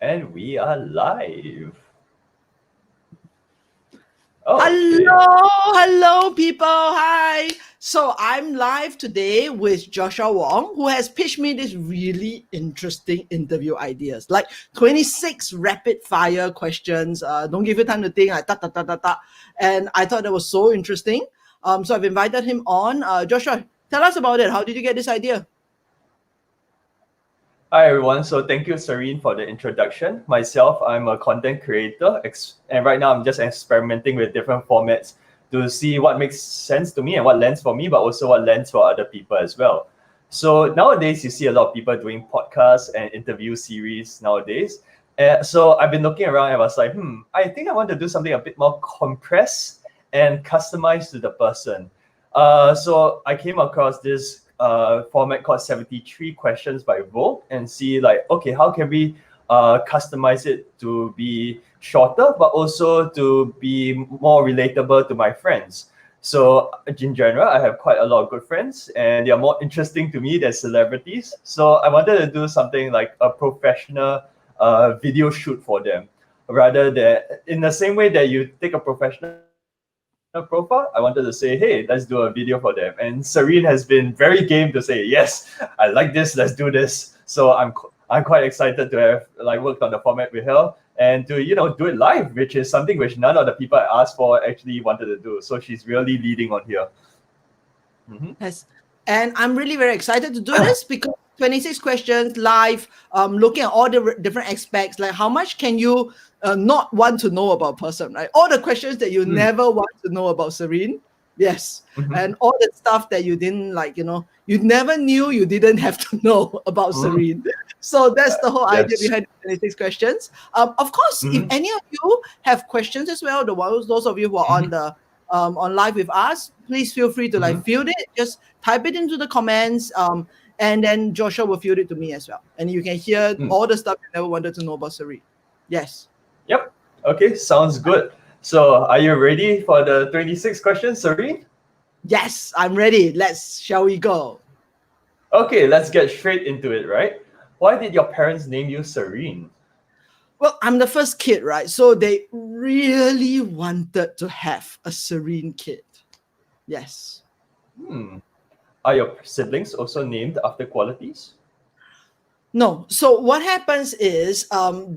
And we are live. Okay. Hello, people. Hi. So I'm live today with Joshua Wong, who has pitched me this really interesting interview ideas, like 26 rapid fire questions. Don't give you time to think. Like, ta, ta, ta, ta, ta. And I thought that was so interesting. So I've invited him on. Joshua, tell us about it. How did you get this idea? Hi, everyone. So thank you, Serene, for the introduction. Myself, I'm a content creator, and right now I'm just experimenting with different formats to see what makes sense to me and what lands for me, but also what lands for other people as well. So nowadays, you see a lot of people doing podcasts and interview series nowadays. So I've been looking around and I was like, I think I want to do something a bit more compressed and customized to the person. So I came across this format called 73 Questions by Vogue and see like, okay, how can we customize it to be shorter, but also to be more relatable to my friends. So in general, I have quite a lot of good friends and they are more interesting to me than celebrities. So I wanted to do something like a professional video shoot for them, rather than in the same way that you take a professional profile. I wanted to say, hey, let's do a video for them. And Serene has been very game to say, yes, I like this, let's do this. So I'm quite excited to have like worked on the format with her and to do it live, which is something which none of the people I asked for actually wanted to do. So she's really leading on here. Yes. And I'm really very excited to do this because 26 questions live, looking at all the different aspects, like how much can you not want to know about person, right? All the questions that you never want to know about Serene. Yes. And all the stuff that you didn't you never knew you didn't have to know about Serene. So that's the whole idea Yes. behind 26 questions. Of course, if any of you have questions as well, those of you who are on live with us, please feel free to field it. Just type it into the comments, and then Joshua will field it to me as well. And you can hear all the stuff you never wanted to know about Serene. Yes. Yep. Okay, sounds good. So are you ready for the 26 questions, Serene? Yes, I'm ready. Shall we go? Okay, let's get straight into it, right? Why did your parents name you Serene? Well, I'm the first kid, right? So they really wanted to have a Serene kid. Yes. Are your siblings also named after qualities? No. So what happens is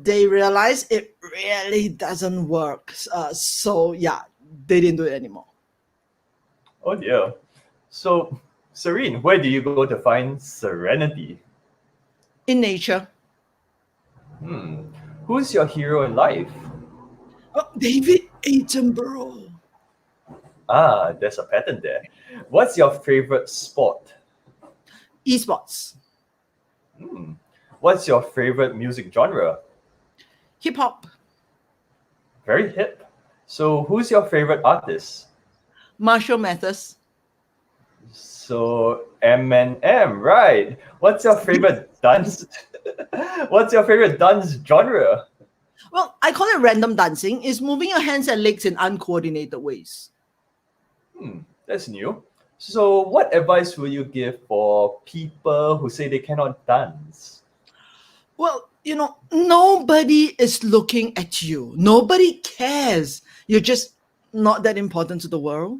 they realize it really doesn't work. So yeah, they didn't do it anymore. Oh dear. So, Serene, where do you go to find serenity? In nature. Who's your hero in life? Oh, David Attenborough. Ah, there's a pattern there. What's your favorite sport? Esports. What's your favorite music genre? Hip hop. Very hip. So, who's your favorite artist? Marshall Mathers. So, Eminem, right. What's your favorite dance? What's your favorite dance genre? Well, I call it random dancing. It's moving your hands and legs in uncoordinated ways. That's new. So, what advice will you give for people who say they cannot dance? Well, nobody is looking at you. Nobody cares. You're just not that important to the world.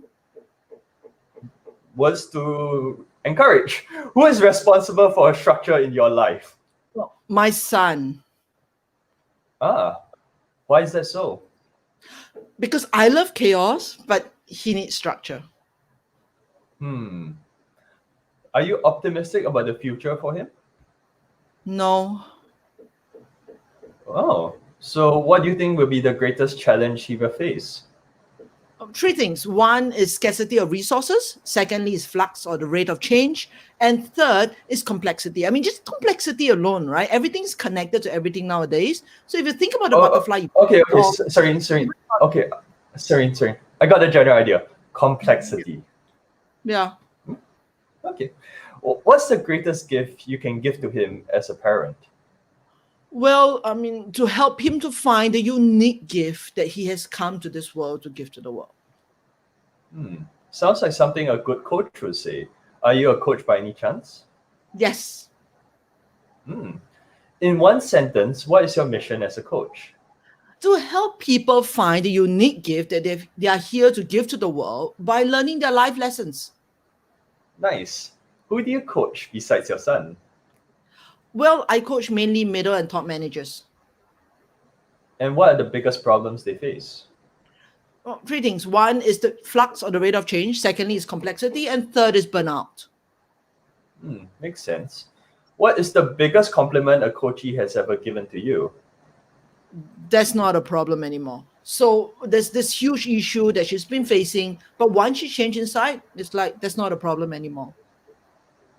Words to encourage. Who is responsible for a structure in your life? Well, my son. Ah, why is that so? Because I love chaos, but he needs structure. Are you optimistic about the future for him? No. Oh, so what do you think will be the greatest challenge he will face? Three things. One is scarcity of resources. Secondly is flux or the rate of change. And third is complexity. I mean, just complexity alone, right? Everything's connected to everything nowadays. So if you think about the butterfly... Okay. Sorry. Okay, sorry. I got a general idea. Complexity. Yeah. Okay. What's the greatest gift you can give to him as a parent? Well, I mean, to help him to find the unique gift that he has come to this world to give to the world. Sounds like something a good coach would say. Are you a coach by any chance? Yes. In one sentence, what is your mission as a coach? To help people find the unique gift that they are here to give to the world by learning their life lessons. Nice. Who do you coach besides your son? Well, I coach mainly middle and top managers. And what are the biggest problems they face? Well, three things. One is the flux or the rate of change. Secondly is complexity. And third is burnout. Makes sense. What is the biggest compliment a coachee has ever given to you? That's not a problem anymore. So there's this huge issue that she's been facing, but once she changed inside, it's like that's not a problem anymore.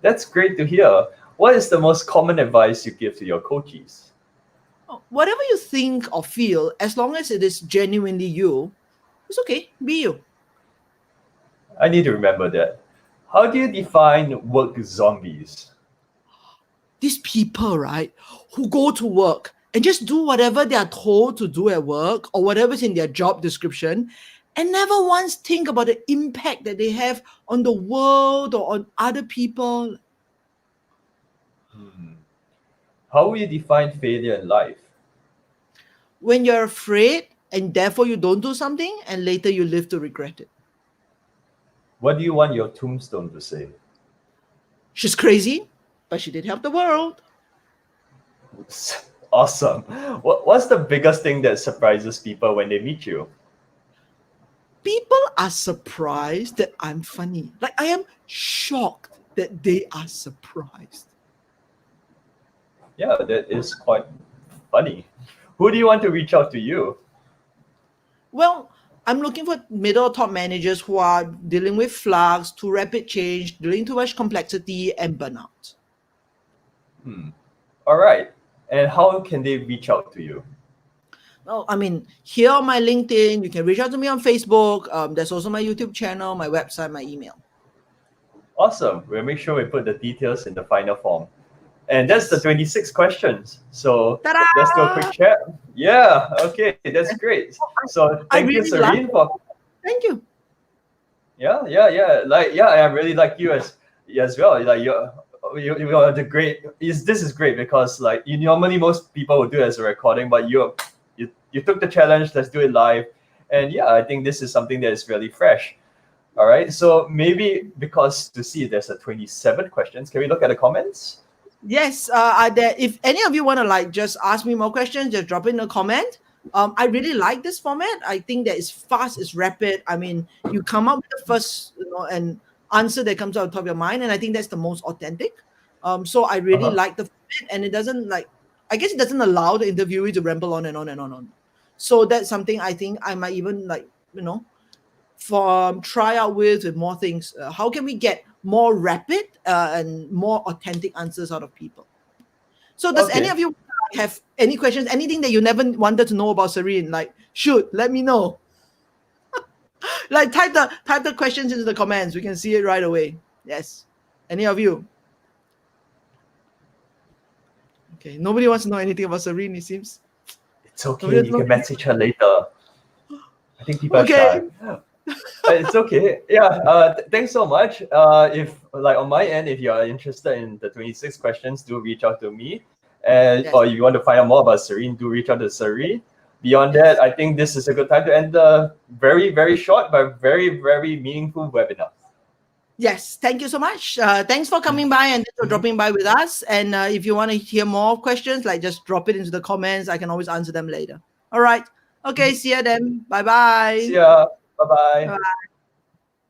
That's great to hear. What is the most common advice you give to your coachees? Whatever you think or feel, as long as it is genuinely you, it's okay. Be you. I need to remember that. How do you define work zombies? These people, right, who go to work and just do whatever they are told to do at work or whatever's in their job description and never once think about the impact that they have on the world or on other people. How will you define failure in life? When you're afraid and therefore you don't do something and later you live to regret it. What do you want your tombstone to say? She's crazy, but she did help the world. Awesome. What's the biggest thing that surprises people when they meet you? People are surprised that I'm funny. Like, I am shocked that they are surprised. Yeah, that is quite funny. Who do you want to reach out to you? Well, I'm looking for middle top managers who are dealing with flux, too rapid change, dealing too much complexity, and burnout. All right. And how can they reach out to you? Well, I mean, here on my LinkedIn, you can reach out to me on Facebook. There's also my YouTube channel, my website, my email. Awesome. We'll make sure we put the details in the final form. And that's the 26 questions. So Ta-da! let's do a quick chat. Yeah, okay, that's great. So thank you, Serene, for. Thank you. Yeah. I really like you as well. Like you are the great. This is great because like normally most people would do it as a recording, but you took the challenge. Let's do it live, and yeah, I think this is something that is really fresh. All right, so maybe because to see there's a 27 questions. Can we look at the comments? Yes, if any of you want to like just ask me more questions, just drop in a comment. I really like this format. I think that it's fast, it's rapid. I mean, you come up with the first, an answer that comes out of the top of your mind, and I think that's the most authentic. So I really like the format, and it doesn't I guess it doesn't allow the interviewee to ramble on and on and on and on. So that's something I think I might even try out with more things. How can we get more rapid and more authentic answers out of people? So does any of you have any questions, anything that you never wanted to know about Serene? Like, let me know. Like type the questions into the comments. We can see it right away. Yes. Any of you? Okay. Nobody wants to know anything about Serene, it seems. It's okay. You can message her later. I think people are shy. It's okay. Yeah. Thanks so much. If like on my end, if you are interested in the 26 questions, do reach out to me. Or if you want to find out more about Serene, do reach out to Serene. Beyond that, I think this is a good time to end the very, very short but very, very meaningful webinar. Yes, thank you so much. Thanks for coming by and for dropping by with us. And if you want to hear more questions, like just drop it into the comments. I can always answer them later. All right. Okay, see you then. Bye-bye. See ya. Bye-bye. Bye-bye.